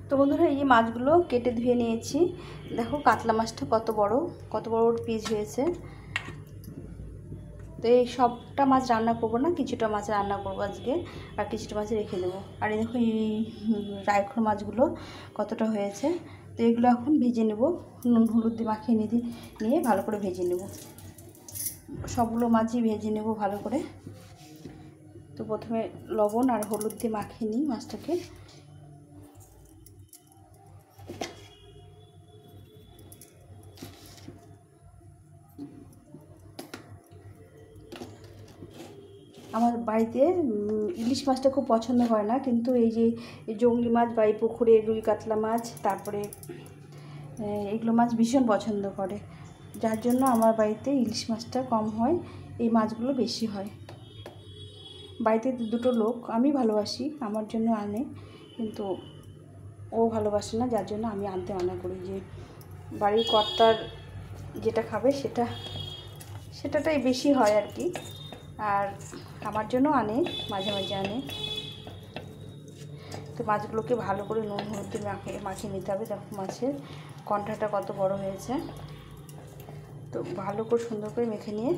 তো বন্ধুরা এই যে মাছগুলো কেটে ধুয়ে নিয়েছি। দেখো কাতলা মাছটা কত বড় পিস হয়েছে। তো এই সবটা মাছ রান্না করব না, কিছুটা মাছ রান্না করব আজকে, আর কিছুটা মাছ রেখে দেবো। আর এই দেখো এই রায়খোর মাছগুলো কতটা হয়েছে। তো এগুলো এখন ভেজে নেব, নুন হলুদ দিয়ে মাখিয়ে নিয়ে ভালো করে ভেজে নেব। সবগুলো মাছই ভেজে নেব ভালো করে। তো প্রথমে লবণ আর হলুদ দিয়ে মাখিয়ে নিই মাছটাকে। আমার বাড়িতে ইলিশ মাছটা খুব পছন্দ হয় না, কিন্তু এই যে জংলি মাছ বা এই পুকুরে রুই কাতলা মাছ, তারপরে এগুলো মাছ ভীষণ পছন্দ করে, যার জন্য আমার বাড়িতে ইলিশ মাছটা কম হয়, এই মাছগুলো বেশি হয়। বাড়িতে দুটো লোক, আমি ভালোবাসি, আমার জন্য আনে, কিন্তু ও ভালোবাসে না, যার জন্য আমি আনতে মানা করি। যে বাড়ির কর্তার যেটা খাবে সেটাটাই বেশি হয় আর কি। আর আমার জন্য আনে, মাঝে মাঝে আনে। তো মাছগুলোকে ভালো করে নুন হলুদ দিয়ে মাখিয়ে নিতে হবে। দেখো মাছের কন্ঠাটা কত বড় হয়েছে। তো ভালো করে সুন্দর করে মেখে নিয়ে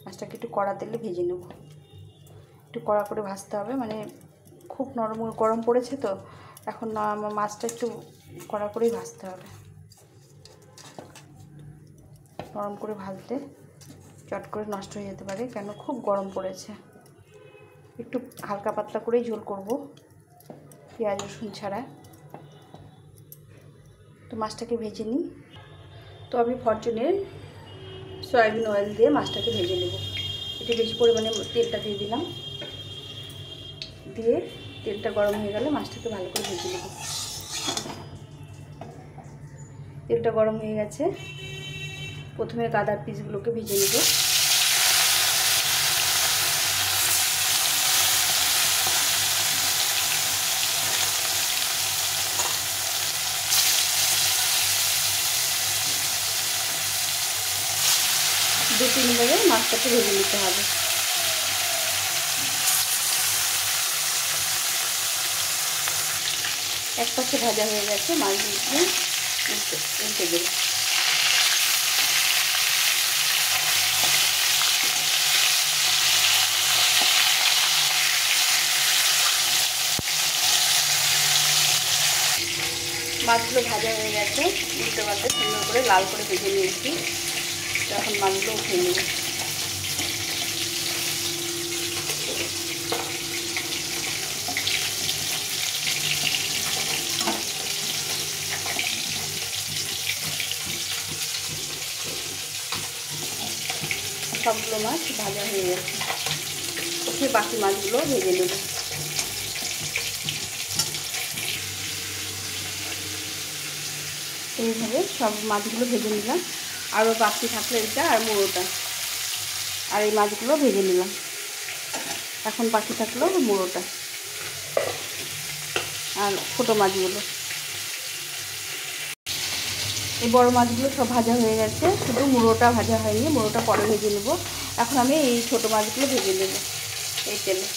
মাছটাকে একটু কড়া তেলে ভেজে নেব। একটু কড়া করে ভাজতে হবে, মানে খুব নরম গরম পড়েছে তো এখন মাছটা একটু কড়া করেই ভাজতে হবে। নরম করে ভাজতে চট করে নষ্ট হয়ে যেতে পারে, কেন খুব গরম পড়েছে। একটু হালকা পাতলা করেই ঝোল করব, পেঁয়াজ রসুন ছাড়া। তো মাছটাকে ভেজে নিই। তো আমি ফরচুনের সয়াবিন অয়েল দিয়ে মাছটাকে ভেজে নেব। একটু বেশি পরিমাণে তেলটা দিয়ে দিলাম, দিয়ে তেলটা গরম হয়ে গেলে মাছটাকে ভালো করে ভেজে নেব। তেলটা গরম হয়ে গেছে, প্রথমে গাদার পিসগুলোকে ভেজে নেব। দু তিনবারে মাছটাকে ভেজে নিতে হবে। এক পাশে ভাজা হয়ে গেছে, মাছগুলোকে উল্টে দেব। মাছগুলো ভাজা হয়ে গেছে, উল্টে পাল্টে সুন্দর করে লাল করে ভেজে নিয়েছি। এখন মাছগুলো উঠিয়ে নেব। সবগুলো মাছ ভাজা হয়ে গেছে, ওকে বাকি মাছগুলো ভেজে নেব। এইভাবে সব মাছগুলো ভেজে নিলাম। আরও বাকি থাকলে এটা আর মুড়োটা, আর এই মাছগুলো ভেজে নিলাম। এখন বাকি থাকলো মুড়োটা আর ছোটো মাছগুলো। এই বড় মাছগুলো সব ভাজা হয়ে গেছে, শুধু মুড়োটা ভাজা হয়নি, মুড়োটা পরে ভেজে নেব। এখন আমি এই ছোটো মাছগুলো ভেজে নেব এই তেলে।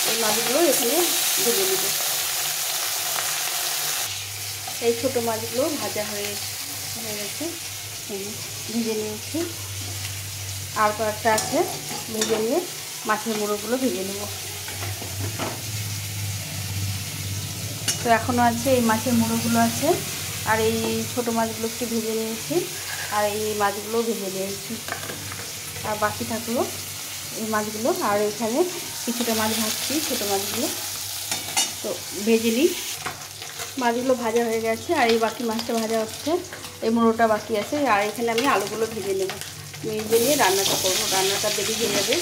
এই মাছগুলো এখানে ভেজে নেব। এই ছোটো মাছগুলো ভাজা হয়ে গেছে, ভেজে নিয়েছি। আর কয়েকটা আছে, ভেজে নিয়ে মাছের মুড়োগুলো ভেজে নেব। তো এখনও আছে, এই মাছের মুড়োগুলো আছে, আর এই ছোটো মাছগুলো একটু ভেজে নিয়েছি, আর এই মাছগুলোও ভেজে নিয়েছি। আর বাকি থাকলো এই মাছগুলো, আর এখানে কিছুটা মাছ ভাজছি, ছোটো মাছগুলো। তো ভেজে নিই। মাছগুলো ভাজা হয়ে গেছে, আর এই বাকি মাছটা ভাজা হচ্ছে, এই মুড়োটা বাকি আছে। আর এখানে আমি আলুগুলো ভেজে নেব, ভেজে নিয়ে রান্নাটা করবো। রান্নাটা দেরি হয়ে যাবে,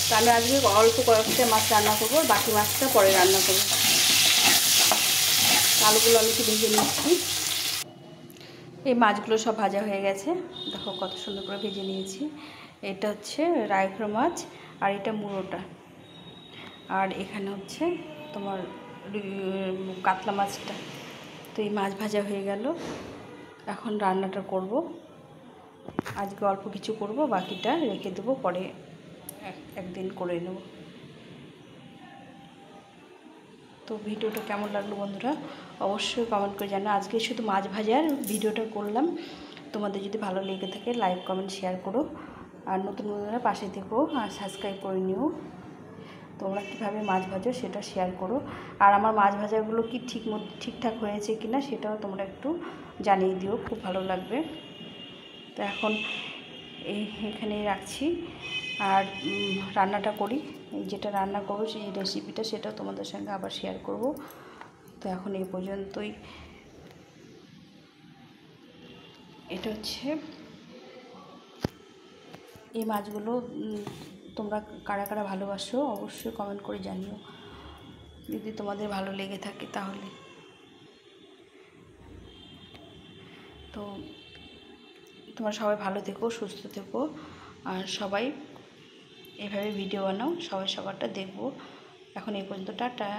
তো আমি আজকে অল্প কয়েকটা মাছ রান্না করবো, বাকি মাছটা পরে রান্না করবো। আলুগুলো আমি একটু ভেজে নিচ্ছি। এই মাছগুলো সব ভাজা হয়ে গেছে, দেখো কত সুন্দর করে ভেজে নিয়েছি। এটা হচ্ছে রায়খোর মাছ, আর এটা মুড়োটা, আর এখানে হচ্ছে তোমার কাতলা মাছটা। তো এই মাছ ভাজা হয়ে গেল, এখন রান্নাটা করব। আজকে অল্প কিছু করব, বাকিটা রেখে দেবো, পরে একদিন করে নেব। তো ভিডিওটা কেমন লাগলো বন্ধুরা অবশ্যই কমেন্ট করে জানাও। আজকে শুধু মাছ ভাজার ভিডিওটা করলাম। তোমাদের যদি ভালো লেগে থাকে লাইক কমেন্ট শেয়ার করো, আর নতুন বন্ধুরা পাশে থেকো আর সাবস্ক্রাইব করে নিও। তোমরা কীভাবে মাছ ভাজো সেটা শেয়ার করো, আর আমার মাছ ভাজাগুলো কি ঠিকঠাক হয়েছে কি না সেটাও তোমরা একটু জানিয়ে দিও, খুব ভালো লাগবে। তো এখন এখানেই রাখছি, আর রান্নাটা করি। যেটা রান্না করবো সেই রেসিপিটা সেটা তোমাদের সঙ্গে আবার শেয়ার করব। তো এখন এই পর্যন্তই। এটা হচ্ছে এই মাছগুলো তোমরা কারা কারা ভালোবাসো অবশ্যই কমেন্ট করে জানিও, যদি তোমাদের ভালো লেগে থাকে তাহলে। তো তোমরা সবাই ভালো থেকো, সুস্থ থেকো, আর সবাই এভাবে ভিডিও বানাও, সবাই সবারটা দেখবো। এখন এই পর্যন্ত, টাটা।